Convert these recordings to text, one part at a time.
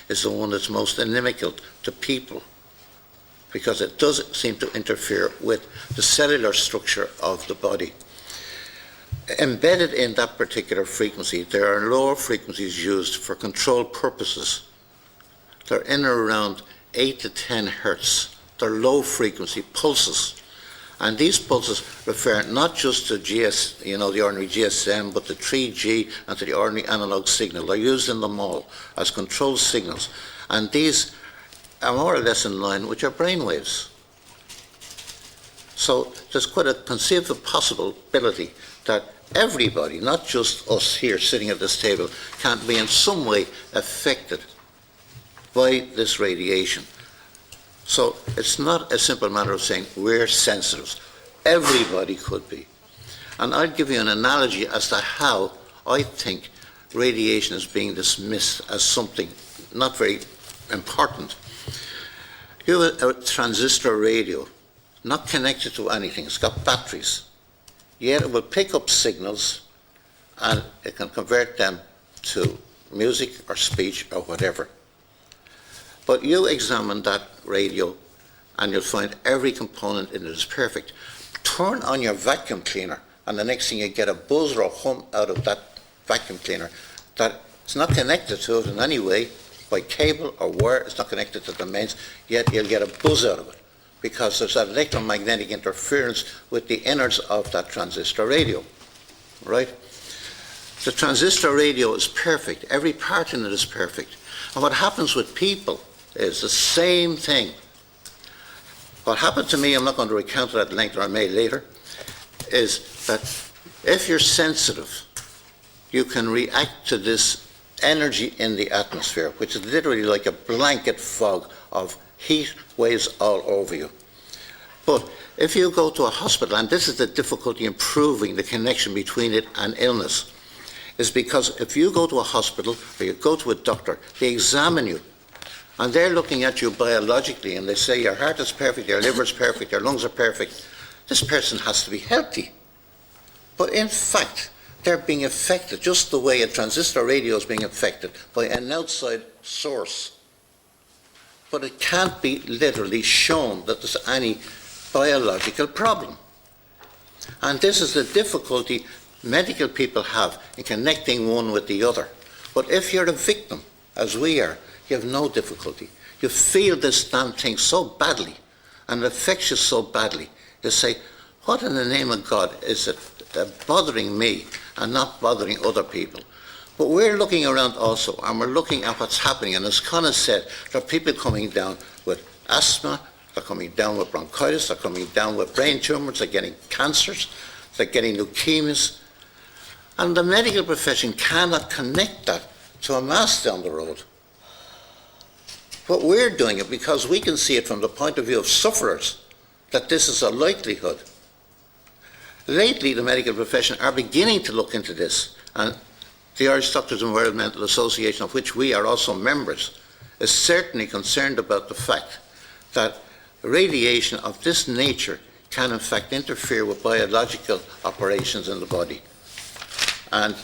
is the one that's most inimical to people, because it does seem to interfere with the cellular structure of the body. Embedded in that particular frequency, there are lower frequencies used for control purposes. They're in or around 8 to 10 hertz. They're low frequency pulses. And these pulses refer not just to the ordinary GSM, but to 3G and to the ordinary analog signal. They're used in them all as control signals. And these are more or less in line with your brain waves. So there's quite a conceivable possibility that everybody, not just us here sitting at this table, can be in some way affected by this radiation. So it's not a simple matter of saying we're sensitive. Everybody could be. And I'll give you an analogy as to how I think radiation is being dismissed as something not very important. You have a transistor radio, not connected to anything. It's got batteries. Yet it will pick up signals and it can convert them to music or speech or whatever. But you examine that radio and you'll find every component in it is perfect. Turn on your vacuum cleaner and the next thing you get a buzz or a hum out of that vacuum cleaner that is not connected to it in any way by cable or wire. It's not connected to the mains, yet you'll get a buzz out of it, because there's that electromagnetic interference with the innards of that transistor radio, right? The transistor radio is perfect. Every part in it is perfect. And what happens with people is the same thing. What happened to me, I'm not going to recount it at length, or I may later, is that if you're sensitive, you can react to this energy in the atmosphere, which is literally like a blanket fog of heat waves all over you. But if you go to a hospital, and this is the difficulty in proving the connection between it and illness, is because if you go to a hospital or you go to a doctor, they examine you and they're looking at you biologically and they say your heart is perfect, your liver is perfect, your lungs are perfect. This person has to be healthy. But in fact, they're being affected just the way a transistor radio is being affected by an outside source. But it can't be literally shown that there's any biological problem. And this is the difficulty medical people have in connecting one with the other. But if you're a victim, as we are, you have no difficulty. You feel this damn thing so badly, and it affects you so badly. You say, what in the name of God is it bothering me and not bothering other people? But we're looking around also, and we're looking at what's happening. And as Conor said, there are people coming down with asthma, they're coming down with bronchitis, they're coming down with brain tumors, they're getting cancers, they're getting leukemias. And the medical profession cannot connect that to a mass down the road. But we're doing it because we can see it from the point of view of sufferers, that this is a likelihood. Lately, the medical profession are beginning to look into this, and the Irish Doctors' Environmental Association, of which we are also members, is certainly concerned about the fact that radiation of this nature can in fact interfere with biological operations in the body. And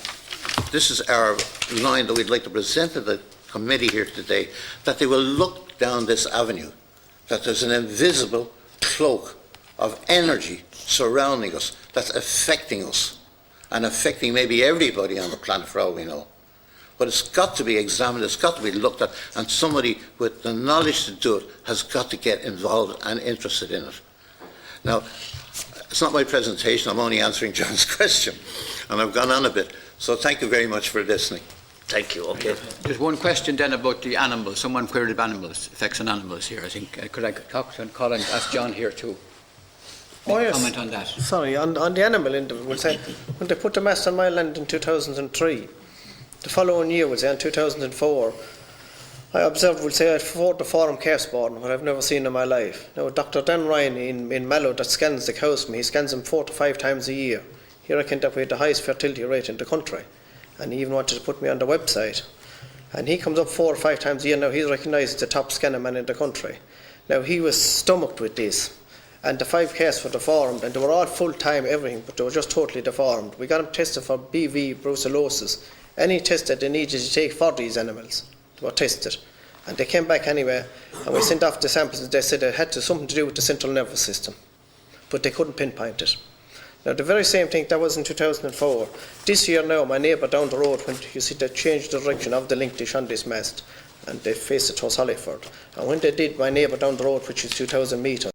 this is our line that we'd like to present to the committee here today, that they will look down this avenue, that there's an invisible cloak of energy surrounding us that's affecting us and affecting maybe everybody on the planet for all we know. But it's got to be examined, it's got to be looked at, and somebody with the knowledge to do it has got to get involved and interested in it. Now, it's not my presentation, I'm only answering John's question, and I've gone on a bit. So thank you very much for listening. Thank you. Okay. There's one question then about the animals. Someone queried about animals, effects on animals here. I think, could I talk to Colin, ask John here too? Oh, yes. Comment on that. Sorry, on the animal end of it, we'll say, when they put the mast on my land in 2003, the following year, we'll say in 2004, I observed, we'll say, I had 4 deformed calves born, what I've never seen in my life. Now, Dr. Dan Ryan in Mallow that scans the cows for me, he scans them 4 to 5 times a year. He reckoned that we had the highest fertility rate in the country. And he even wanted to put me on the website. And he comes up 4 or 5 times a year now. He's recognised as the top scanner man in the country. Now, he was stomached with this. And the 5 calves were deformed, and they were all full-time, everything, but they were just totally deformed. We got them tested for BV brucellosis. Any test that they needed to take for these animals, they were tested. And they came back anyway, and we sent off the samples, and they said it had something to do with the central nervous system, but they couldn't pinpoint it. Now, the very same thing, that was in 2004. This year now, my neighbour down the road, when you see they changed the direction of the link dish on this mast, and they faced it towards Hollyford. And when they did, my neighbour down the road, which is 2,000 metres,